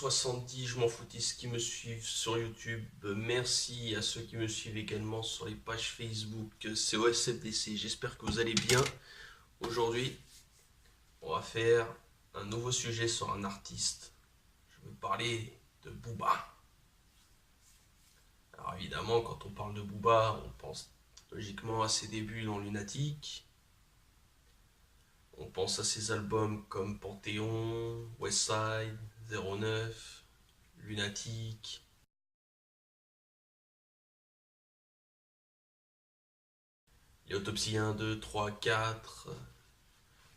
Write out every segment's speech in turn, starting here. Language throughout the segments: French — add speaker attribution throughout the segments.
Speaker 1: 70, je m'en foutis qui me suivent sur YouTube. Merci à ceux qui me suivent également sur les pages Facebook COSFDC. J'espère que vous allez bien. Aujourd'hui, on va faire un nouveau sujet sur un artiste. Je vais parler de Booba. Alors évidemment, quand on parle de Booba, on pense logiquement à ses débuts dans Lunatic. On pense à ses albums comme Panthéon, Westside, 09, Lunatic. Les autopsies 1, 2, 3, 4,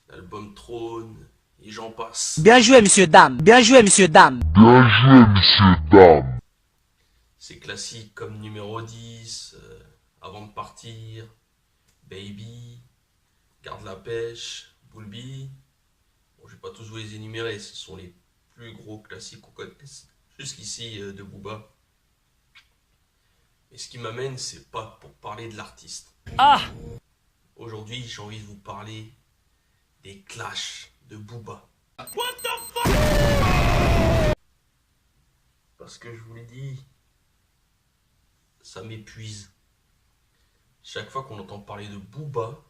Speaker 1: l'album Trône, et j'en passe.
Speaker 2: Bien joué, monsieur Dame. Bien joué, monsieur Dame.
Speaker 3: Bien joué, monsieur Dame.
Speaker 1: Ces classiques comme numéro 10, Avant de partir, Baby, Garde la pêche, Bulbi. Bon, je vais pas tous vous les énumérer, ce sont les plus gros classiques qu'on connaisse jusqu'ici de Booba. Et ce qui m'amène, c'est pas pour parler de l'artiste. Aujourd'hui, j'ai envie de vous parler des clashs de Booba. What the fuck? Parce que je vous l'ai dit, ça m'épuise. Chaque fois qu'on entend parler de Booba,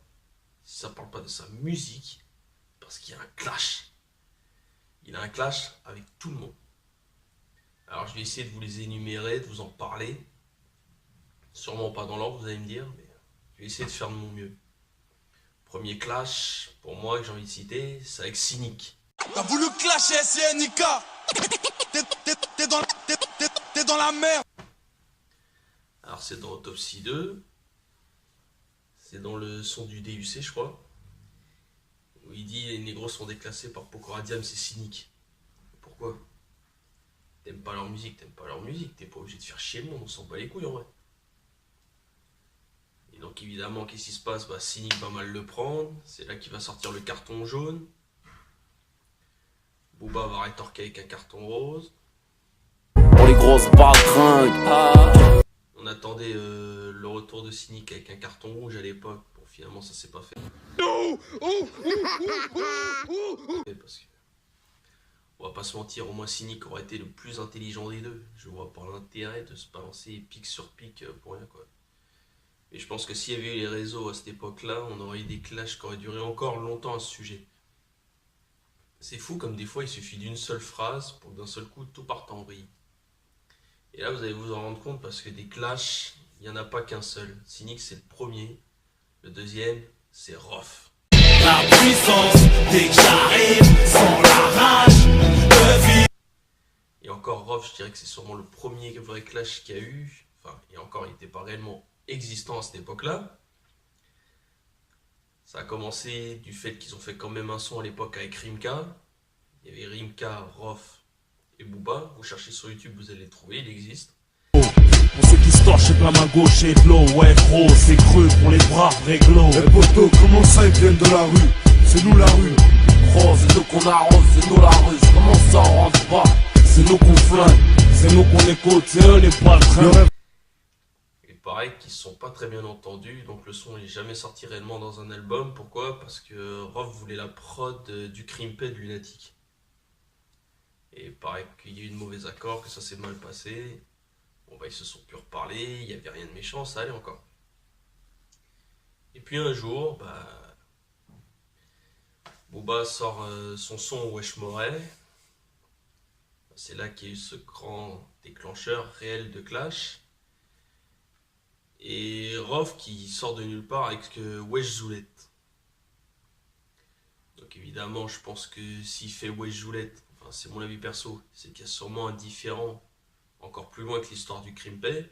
Speaker 1: si ça parle pas de sa musique, parce qu'il y a un clash. Il a un clash avec tout le monde. Alors je vais essayer de vous les énumérer, de vous en parler. Sûrement pas dans l'ordre, vous allez me dire, mais je vais essayer de faire de mon mieux. Premier clash, pour moi, que j'ai envie de citer, c'est avec Cynic.
Speaker 4: T'as voulu clasher SNK. T'es dans la merde.
Speaker 1: Alors c'est dans Autopsy 2, c'est dans le son du DUC je crois, où il dit les négros sont déclassés par Pokora Diam, c'est Cynic. Pourquoi? T'aimes pas leur musique, t'es pas obligé de faire chier le monde, on s'en bat les couilles en vrai. Et donc évidemment, qu'est-ce qui se passe? Cynic va mal le prendre, c'est là qu'il va sortir le carton jaune. Booba va rétorquer avec un carton rose.
Speaker 5: Pour les grosses baltringues.
Speaker 1: On attendait le retour de Cynic avec un carton rouge à l'époque. Bon, finalement, ça s'est pas fait. Parce que, on va pas se mentir, au moins Cynic aurait été le plus intelligent des deux. Je vois pas l'intérêt de se balancer pic sur pic pour rien, quoi. Et je pense que s'il y avait eu les réseaux à cette époque-là, on aurait eu des clashs qui auraient duré encore longtemps à ce sujet. C'est fou comme des fois il suffit d'une seule phrase pour que d'un seul coup tout parte en vrille. Et là vous allez vous en rendre compte parce que des clashs, il n'y en a pas qu'un seul. Cynic c'est le premier, le deuxième c'est Rof.
Speaker 4: La puissance, dès que j'arrive, sans la rage de vie.
Speaker 1: Et encore Rof, je dirais que c'est sûrement le premier vrai clash qu'il y a eu. Enfin, et encore il n'était pas réellement existant à cette époque-là. Ça a commencé du fait qu'ils ont fait quand même un son à l'époque avec Rimka. Il y avait Rimka, Rof et Booba. Vous cherchez sur YouTube, vous allez le trouver, il existe.
Speaker 6: Pour ceux qui se torchent avec la main gauche et de l'eau, ouais gros, c'est creux pour les braves réglo.
Speaker 3: Les potos, comment ça ils viennent de la rue? C'est nous la rue.
Speaker 5: Gros, c'est nous qu'on arrose, c'est nous la rue. Comment ça on rentre pas?
Speaker 6: C'est nous qu'on flingue, c'est nous qu'on écoute, c'est eux les baltringues.
Speaker 1: Et pareil, qu'ils ne sont pas très bien entendus, donc le son n'est jamais sorti réellement dans un album. Pourquoi? Parce que Rof voulait la prod du Crimpé de Lunatic. Et pareil qu'il y a eu de mauvais accords, que ça s'est mal passé. Bon ils se sont plus reparlés, il n'y avait rien de méchant, ça allait encore. Et puis un jour, Booba sort son son Wesh Moret. C'est là qu'il y a eu ce grand déclencheur réel de clash. Et Rof qui sort de nulle part avec Wesh Zoulette. Donc évidemment, je pense que s'il fait Wesh Zoulette, enfin c'est mon avis perso, c'est qu'il y a sûrement un différent encore plus loin que l'histoire du Crimpé.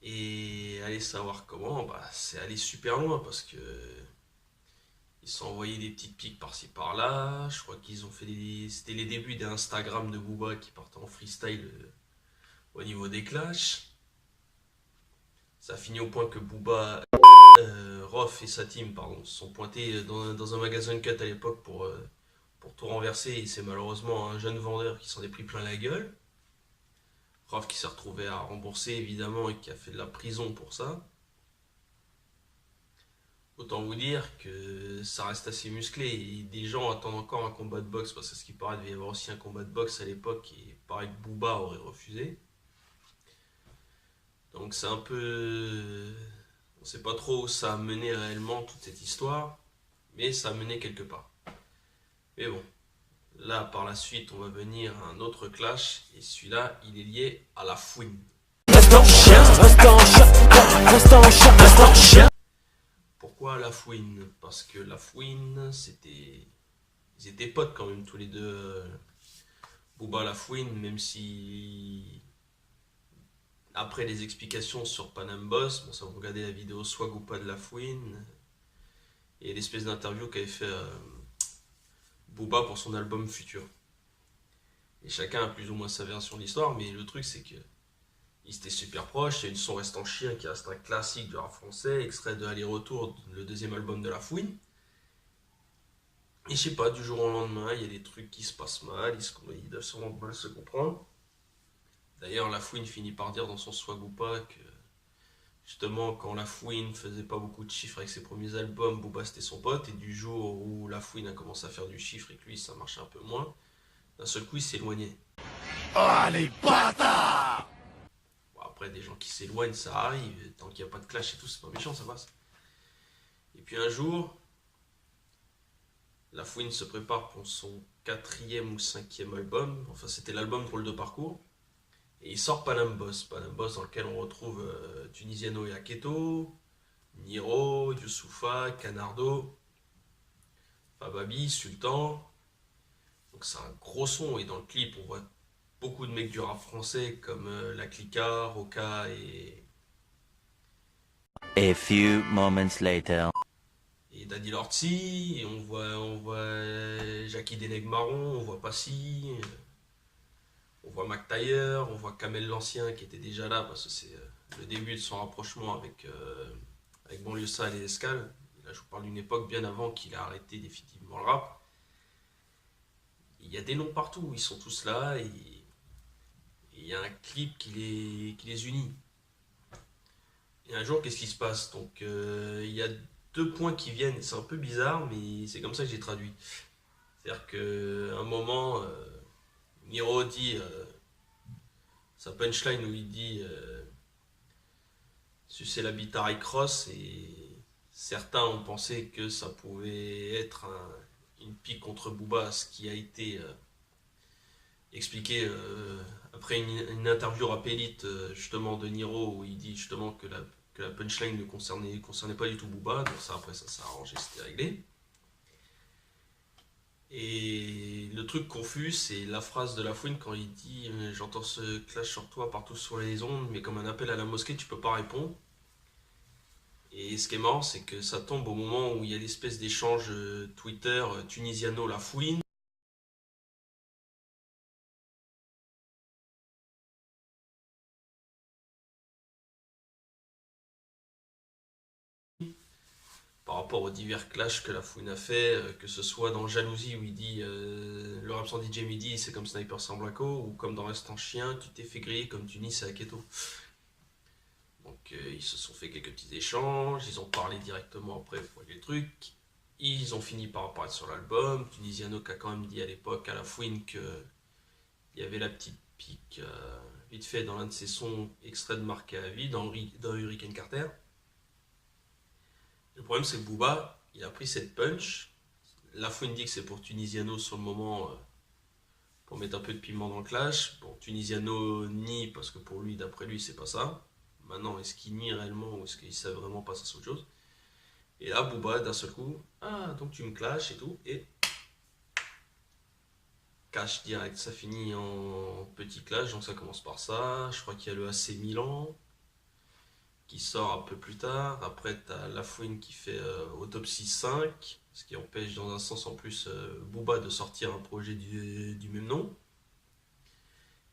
Speaker 1: Et aller savoir comment, c'est aller super loin parce que ils se sont envoyés des petites piques par-ci par-là. Je crois qu'ils ont fait c'était les débuts des Instagram de Booba qui partaient en freestyle au niveau des clashs. Ça a fini au point que Booba, Rof et sa team se sont pointés dans un magasin de cut à l'époque pour tout renverser. Et c'est malheureusement un jeune vendeur qui s'en est pris plein la gueule. Rof qui s'est retrouvé à rembourser évidemment et qui a fait de la prison pour ça. autant vous dire que ça reste assez musclé. Et des gens attendent encore un combat de boxe, parce que ce qui paraît, il devait y avoir aussi un combat de boxe à l'époque, et pareil que Booba aurait refusé. Donc c'est un peu... On sait pas trop où ça a mené réellement toute cette histoire, mais ça a mené quelque part. Mais bon, là par la suite on va venir à un autre clash, et celui-là il est lié à la fouine. Pourquoi la fouine? Parce que la fouine, c'était... Ils étaient potes quand même tous les deux, Booba la fouine, même si... Après les explications sur Panam Boss, bon ça vous regardez la vidéo Swag ou pas de la fouine, et l'espèce d'interview qu'avait fait Booba pour son album Futur. Et chacun a plus ou moins sa version de l'histoire, mais le truc c'est que ils étaient super proches. Il y a une Son Reste en Chien qui reste un classique du rap français, extrait de Aller-Retour, le deuxième album de La Fouine. Et je sais pas, du jour au lendemain, il y a des trucs qui se passent mal, ils doivent sûrement mal se comprendre. D'ailleurs, La Fouine finit par dire dans son Swag ou pas que justement, quand La Fouine faisait pas beaucoup de chiffres avec ses premiers albums, Booba c'était son pote, et du jour où La Fouine a commencé à faire du chiffre et que lui ça marchait un peu moins, d'un seul coup il s'est éloigné.
Speaker 3: Ah les bâtards!
Speaker 1: Bon, après, des gens qui s'éloignent, ça arrive, tant qu'il n'y a pas de clash et tout, c'est pas méchant, ça passe. Et puis un jour, La Fouine se prépare pour son 4e ou 5e album, enfin c'était l'album Drôle de Parcours, et il sort Panam Boss dans lequel on retrouve Tunisiano et Aketo, Niro, Youssoupha, Canardo, Fababi, Sultan. Donc c'est un gros son, et dans le clip on voit beaucoup de mecs du rap français comme La Clica, Roca
Speaker 7: A few moments later.
Speaker 1: et Daddy Lortzi, et on voit Jackie Deneg Marron, on voit Passy, on voit Mac Taylor, on voit Kamel l'Ancien qui était déjà là parce que c'est le début de son rapprochement avec Banlieue Sale et Escale. Là je vous parle d'une époque bien avant qu'il a arrêté définitivement le rap. Il y a des noms partout, ils sont tous là, et il y a un clip qui les unit. Et un jour, qu'est-ce qui se passe? Donc, il y a 2 points qui viennent, c'est un peu bizarre, mais c'est comme ça que j'ai traduit. C'est-à-dire qu'à un moment, Niro dit sa punchline où il dit sucer la bite à Cross, et certains ont pensé que ça pouvait être une pique contre Booba, ce qui a été expliqué après une interview Rap Elite justement de Niro, où il dit justement que la punchline ne concernait pas du tout Booba. Donc ça, après ça s'est arrangé, c'était réglé. Et le truc confus, c'est la phrase de La Fouine quand il dit j'entends ce clash sur toi partout sur les ondes, mais comme un appel à la mosquée tu peux pas répondre. Et ce qui est marrant, c'est que ça tombe au moment où il y a l'espèce d'échange Twitter Tunisiano La Fouine par rapport aux divers clashs que La Fouine a fait, que ce soit dans Jalousie où il dit le rap sans DJ Midi c'est comme Sniper sans Blacko, ou comme dans Reste en Chien, tu t'es fait griller comme Tunis et Aketo. Donc ils se sont fait quelques petits échanges, ils ont parlé directement après pour les trucs, ils ont fini par apparaître sur l'album. Tunisiano qui a quand même dit à l'époque à La Fouine qu'il y avait la petite pique vite fait dans l'un de ses sons extraits de Marqué à vie, dans Hurricane Carter. Le problème c'est que Booba, il a pris cette punch. La Fouine dit que c'est pour Tunisiano sur le moment, pour mettre un peu de piment dans le clash. Bon, Tunisiano nie parce que pour lui, d'après lui, c'est pas ça. Maintenant, est-ce qu'il nie réellement ou est-ce qu'il sait vraiment pas, ça c'est autre chose. Et là, Booba, d'un seul coup, ah, donc tu me clashes et tout, et cash direct, ça finit en petit clash, donc ça commence par ça. Je crois qu'il y a le AC Milan qui sort un peu plus tard. Après, t'as La Fouine qui fait Autopsie 5, ce qui empêche dans un sens en plus Booba de sortir un projet du même nom.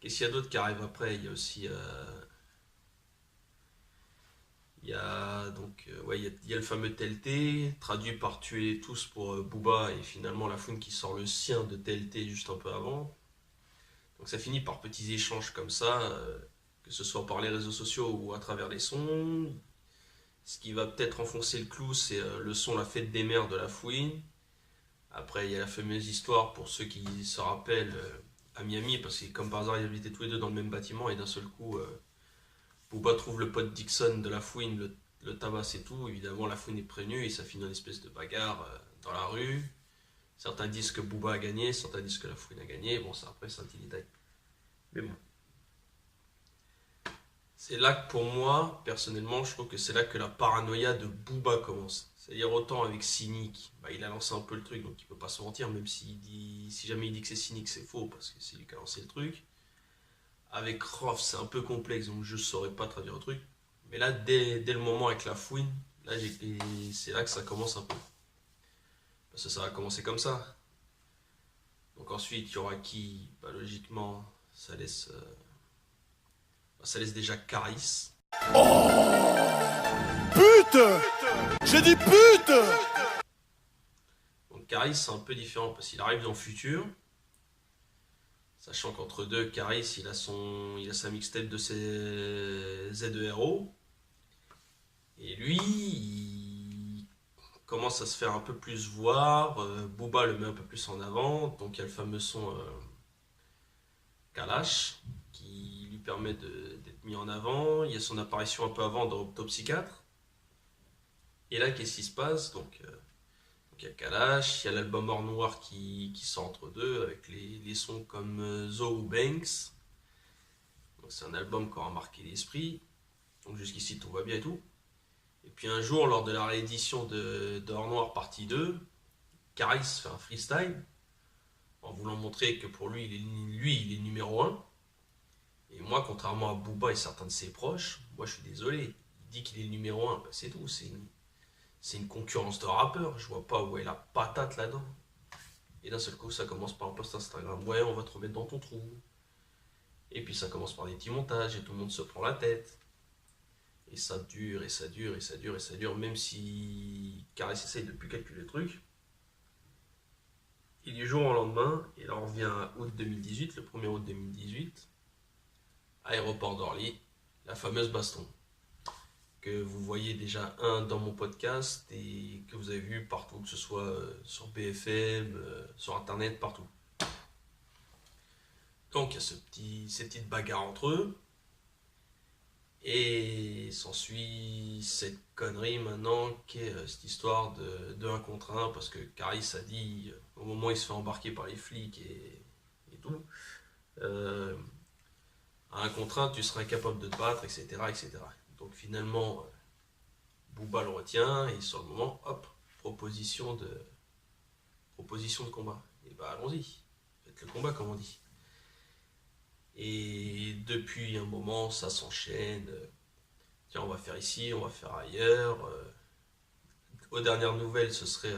Speaker 1: Qu'est-ce qu'il y a d'autre qui arrive après? Il y a aussi il y a le fameux TLT, traduit par Tuer tous pour Booba, et finalement La Fouine qui sort le sien de TLT juste un peu avant. Donc ça finit par petits échanges comme ça, que ce soit par les réseaux sociaux ou à travers les sons. Ce qui va peut-être enfoncer le clou, c'est le son La Fête des Mères de La Fouine. Après, il y a la fameuse histoire, pour ceux qui se rappellent, à Miami, parce que comme par hasard, ils habitaient tous les deux dans le même bâtiment, et d'un seul coup, Booba trouve le pote Dixon de La Fouine, le tabasse et tout. Évidemment, La Fouine est prévenue, et ça finit en espèce de bagarre dans la rue. Certains disent que Booba a gagné, certains disent que La Fouine a gagné. Bon, ça après, c'est un petit détail. Mais bon. C'est là que pour moi, personnellement, je trouve que c'est là que la paranoïa de Booba commence. C'est-à-dire autant avec Cynic, bah, il a lancé un peu le truc, donc il peut pas se mentir, même si jamais il dit que c'est Cynic, c'est faux, parce que c'est lui qui a lancé le truc. Avec Rof, c'est un peu complexe, donc je saurais pas traduire le truc. Mais là, dès le moment avec La Fouine, là, c'est là que ça commence un peu. Parce que ça va commencer comme ça. Donc ensuite, il y aura qui? Bah, logiquement, ça laisse déjà Caris.
Speaker 3: Pute! J'ai dit pute!
Speaker 1: Donc Caris, c'est un peu différent parce qu'il arrive dans le futur. Sachant qu'entre deux, Caris, il a sa mixtape de ses ZERO. Et lui, il commence à se faire un peu plus voir. Booba le met un peu plus en avant. Donc il y a le fameux son Kalash qui lui permet d'être mis en avant. Il y a son apparition un peu avant dans Autopsy 4. Et là, qu'est-ce qui se passe? Donc il y a Kalash, il y a l'album Or Noir qui sort entre deux, avec les sons comme Zo ou Banks. Donc c'est un album qui aura marqué l'esprit. Donc jusqu'ici, tout va bien et tout. Et puis un jour, lors de la réédition de Or Noir partie 2, Caris fait un freestyle, en voulant montrer que pour lui, il est numéro 1. Et moi, contrairement à Booba et certains de ses proches, moi je suis désolé, il dit qu'il est le numéro 1, bah, c'est tout, c'est une concurrence de rappeurs, je vois pas où est la patate là-dedans. Et d'un seul coup, ça commence par un post Instagram, ouais, on va te remettre dans ton trou. Et puis ça commence par des petits montages et tout le monde se prend la tête. Et ça dure, et ça dure, et ça dure, et ça dure, même si Caris essaye de plus calculer le truc. Et du jour au lendemain, et là on revient à août 2018, le 1er août 2018, aéroport d'Orly, la fameuse baston. Que vous voyez déjà dans mon podcast et que vous avez vu partout, que ce soit sur BFM, sur internet, partout. Donc il y a ces petites bagarres entre eux. Et s'ensuit cette connerie maintenant qui est cette histoire de 1 contre 1 parce que Caris a dit au moment où il se fait embarquer par les flics et tout, à 1 contre 1 tu seras incapable de te battre, etc. etc. Donc finalement Booba le retient et sur le moment, hop, proposition de combat. Et bah allons-y, faites le combat comme on dit. Et depuis un moment, ça s'enchaîne. Tiens, on va faire ici, on va faire ailleurs. Aux dernières nouvelles, ce serait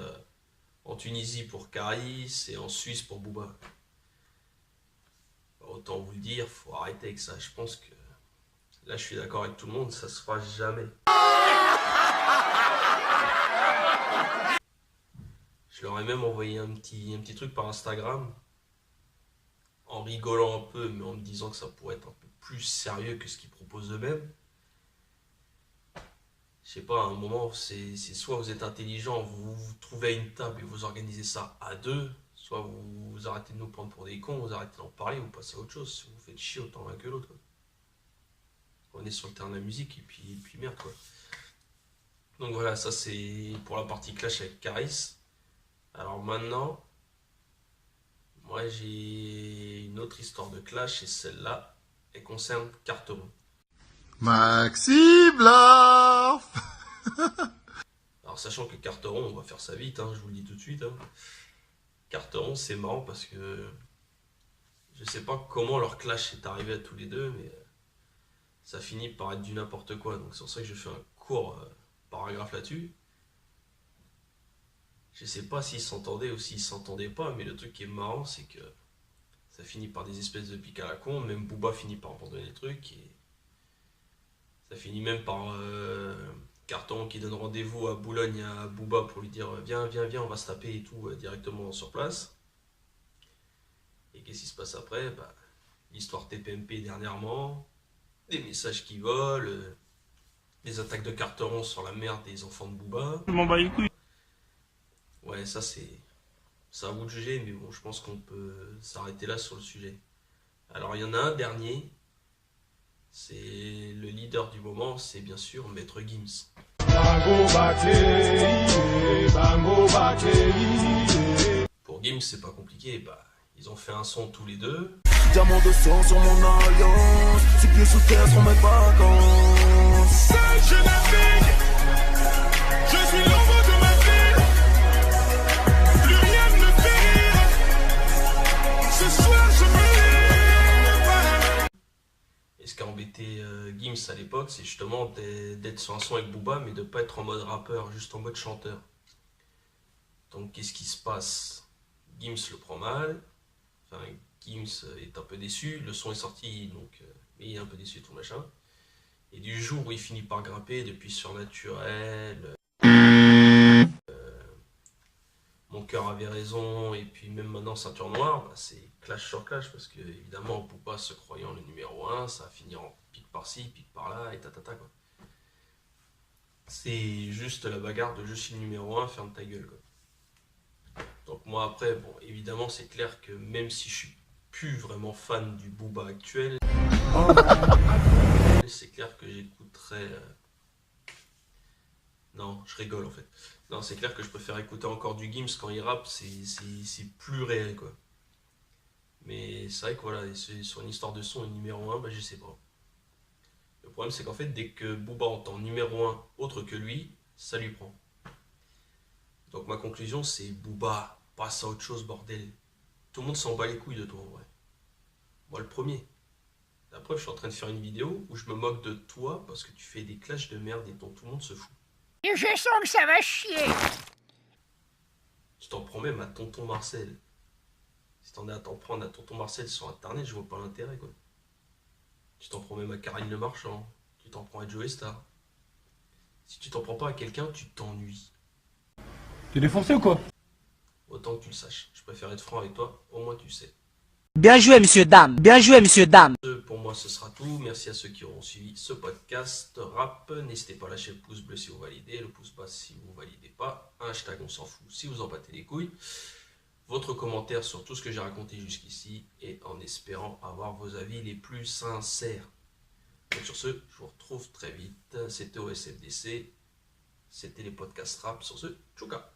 Speaker 1: en Tunisie pour Caris et en Suisse pour Booba. Autant vous le dire, faut arrêter avec ça. Je pense que là, je suis d'accord avec tout le monde, ça se fera jamais. Je leur ai même envoyé un petit truc par Instagram. En rigolant un peu, mais en me disant que ça pourrait être un peu plus sérieux que ce qu'ils proposent eux-mêmes. Je sais pas, à un moment, c'est soit vous êtes intelligent, vous trouvez à une table et vous organisez ça à deux, soit vous arrêtez de nous prendre pour des cons, vous arrêtez d'en parler, vous passez à autre chose. Si vous faites chier, autant l'un que l'autre. On est sur le terrain de la musique et puis merde quoi. Donc voilà, ça c'est pour la partie clash avec Caris. Alors maintenant... Moi j'ai une autre histoire de clash et celle-là, elle concerne Carteron.
Speaker 3: Maxi Bluff.
Speaker 1: Alors sachant que Carteron, on va faire ça vite, je vous le dis tout de suite. Carteron c'est marrant parce que je sais pas comment leur clash est arrivé à tous les deux, mais ça finit par être du n'importe quoi. Donc c'est pour ça que je fais un court paragraphe là-dessus. Je sais pas s'ils s'entendaient ou s'ils s'entendaient pas, mais le truc qui est marrant, c'est que ça finit par des espèces de pics à la con. Même Booba finit par abandonner le truc. Et ça finit même par Carton qui donne rendez-vous à Boulogne à Booba pour lui dire viens, on va se taper et tout directement sur place. Et qu'est-ce qui se passe après? L'histoire TPMP dernièrement, des messages qui volent. Les attaques de Carteron sur la mère des enfants de Booba.
Speaker 6: Je m'en bats les couilles.
Speaker 1: Ouais, ça c'est à vous de juger, mais bon, je pense qu'on peut s'arrêter là sur le sujet. Alors il y en a un dernier, c'est le leader du moment, c'est bien sûr Maître Gims. Pour Gims, c'est pas compliqué, bah, ils ont fait un son tous les deux.
Speaker 4: Diamant de sang sur mon alliance, 6 pieds sous terre sur mes vacances. Seul je navigue, je suis l'envoi de ma ville. Plus rien ne me fait rire. Ce soir je me lève.
Speaker 1: Et ce qui a embêté Gims à l'époque, c'est justement d'être sur un son avec Booba, mais de pas être en mode rappeur, juste en mode chanteur. Donc qu'est-ce qui se passe? Gims le prend mal, enfin Gims est un peu déçu, le son est sorti, donc mais il est un peu déçu tout machin. Et du jour où il finit par grimper depuis Surnaturel, Mon cœur avait raison, et puis même maintenant Ceinture Noire, bah, c'est clash sur clash, parce que évidemment Booba se croyant le numéro 1, ça va finir en pique par-ci, pique par-là, et tatata quoi. C'est juste la bagarre de je suis le numéro 1, ferme ta gueule quoi. Donc moi après, bon évidemment c'est clair que même si je suis plus vraiment fan du Booba actuel, c'est clair que j'écouterais... Non, je rigole en fait. Non, c'est clair que je préfère écouter encore du Gims quand il rappe, c'est plus réel quoi. Mais c'est vrai que voilà, sur une histoire de son et numéro 1, bah je sais pas. Le problème c'est qu'en fait, dès que Booba entend numéro 1 autre que lui, ça lui prend. Donc ma conclusion c'est Booba, passe à autre chose bordel. Tout le monde s'en bat les couilles de toi en vrai. Moi le premier. La preuve, je suis en train de faire une vidéo où je me moque de toi parce que tu fais des clashs de merde et dont tout le monde se fout.
Speaker 2: Et je sens que ça va chier.
Speaker 1: Tu t'en prends même à tonton Marcel. Si t'en es à t'en prendre à tonton Marcel sur internet, je vois pas l'intérêt quoi. Tu t'en prends même à Karine Le Marchand. Tu t'en prends à Joe Star. Si tu t'en prends pas à quelqu'un, tu t'ennuies.
Speaker 3: T'es défoncé ou quoi?
Speaker 1: Autant que tu le saches. Je préfère être franc avec toi, au moins tu sais.
Speaker 2: Bien joué, monsieur, dame. Bien joué, monsieur, dame.
Speaker 1: Pour moi, ce sera tout. Merci à ceux qui auront suivi ce podcast rap. N'hésitez pas à lâcher le pouce bleu si vous validez, le pouce bas si vous validez pas. Un hashtag on s'en fout si vous en battez les couilles. Votre commentaire sur tout ce que j'ai raconté jusqu'ici et en espérant avoir vos avis les plus sincères. Donc sur ce, je vous retrouve très vite. C'était OSFDC. C'était les podcasts rap. Sur ce, tchouka.